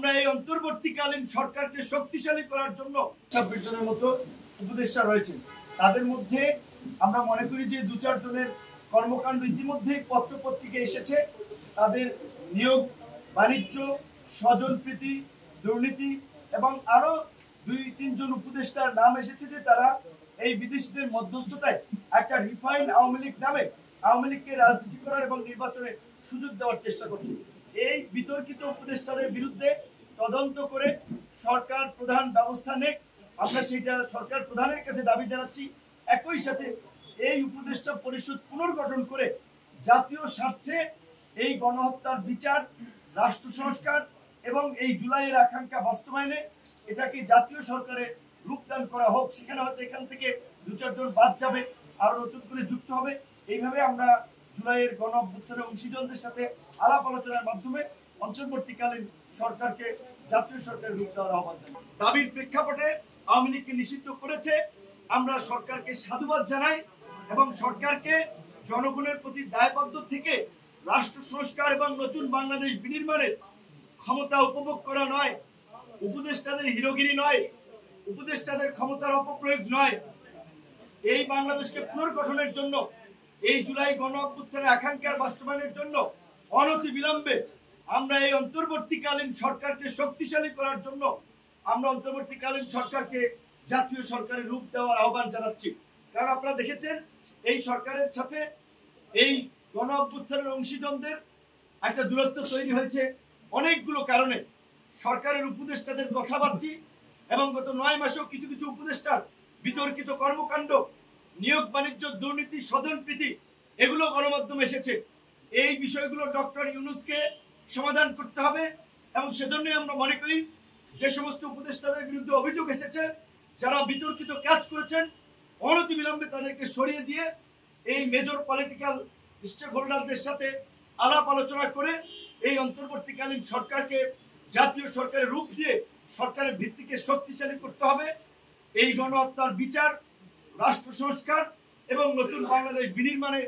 আমরা এই অন্তর্বর্তীকালীন সরকারকে শক্তিশালী করার জন্য 26 জনের মতো উপদেষ্টা রয়েছে। তাদের মধ্যে আমরা মনে করি যে 2-4 জনের কর্মকাণ্ড ইতিমধ্যেই পত্রপত্রিকা এসেছে। তাদের নিয়োগ, বাণিজ্য, স্বজনপ্রীতি, দুর্নীতি এবং আরো 2-3 জন উপদেষ্টার নাম এসেছে যে তারা এই বিদেশিদের মধ্যস্থতায় একটা রিফাইন্ড আওয়ামী লীগ নামে আওয়ামী লীগকে রাজনীতি করার এবং নির্বাচনে সুযোগ দেওয়ার চেষ্টা করছে। এই বিতর্কিত উপদেষ্টাদের বিরুদ্ধে তদন্ত করে সরকার প্রধান ব্যবস্থা নেয়। আমরা সেটা সরকার প্রধানের কাছে দাবি জানাচ্ছি। একই সাথে এই উপদেষ্টা পরিষদ পুনর্গঠন করে জাতীয় স্বার্থে এই গণহত্যার বিচার, রাষ্ট্র সংস্কার এবং এই জুলাইয়ের আকাঙ্ক্ষা বাস্তবায়নে এটাকে জাতীয় সরকারে রূপদান করা হোক। সেখানে হয়তো এখান থেকে 2-4 জন বাদ যাবে, আরো নতুন করে যুক্ত হবে। এইভাবে আমরা জুলাইয়ের গণ অভ্যুত্থানের অংশীজনদের সাথে আলাপ আলোচনার মাধ্যমে অন্তর্বর্তীকালীন সরকারকে জাতীয় সরকারের রূপ দেওয়ার আহ্বান জানাই। দাবির প্রেক্ষাপটে আওয়ামী লীগকে নিষিদ্ধ করেছে, আমরা সরকারকে সাধুবাদ জানাই এবং সরকারকে জনগণের প্রতি দায়বদ্ধ থেকে রাষ্ট্র সংস্কার এবং নতুন বাংলাদেশ বিনির্মাণে ক্ষমতা উপভোগ করা নয়, উপদেষ্টাদের হিরোগিরি নয়, উপদেষ্টাদের ক্ষমতার অপপ্রয়োগ নয়, এই বাংলাদেশকে পুনর্গঠনের জন্য, এই জুলাই গণ অভ্যুত্থানের আকাঙ্ক্ষার বাস্তবায়নের জন্য অনতি বিলম্বে আমরা এই অন্তর্বর্তীকালীন সরকারকে শক্তিশালী করার জন্য আমরা অন্তর্বর্তীকালীন সরকারকে জাতীয় সরকারের রূপ দেওয়ার আহ্বান জানাচ্ছি। কারণ আপনারা দেখেছেন এই সরকারের সাথে এই গণ অভ্যুত্থানের অংশীজনদের একটা দূরত্ব তৈরি হয়েছে অনেকগুলো কারণে। সরকারের উপদেষ্টাদের কথাবার্তা এবং গত 9 মাসেও কিছু কিছু উপদেষ্টার বিতর্কিত কর্মকাণ্ড, নিয়োগ, বাণিজ্য, দুর্নীতি, স্বজনপ্রীতি এগুলো গণমাধ্যমে এসেছে। এই বিষয়গুলো ডক্টর ইউনূসকে সমাধান করতে হবে এবং সেজন্যই আমরা মনে করি যে সমস্ত উপদেষ্টাদের বিরুদ্ধে অভিযোগ এসেছে, যারা বিতর্কিত কাজ করেছেন, অনতিবিলম্বে তাদেরকে সরিয়ে দিয়ে এই মেজর পলিটিক্যাল স্টেক হোল্ডারদের সাথে আলাপ আলোচনা করে এই অন্তর্বর্তীকালীন সরকারকে জাতীয় সরকারের রূপ দিয়ে সরকারের ভিত্তিকে শক্তিশালী করতে হবে। এই গণহত্যার বিচার, রাষ্ট্র সংস্কার এবং নতুন বাংলাদেশ বিনির্মাণে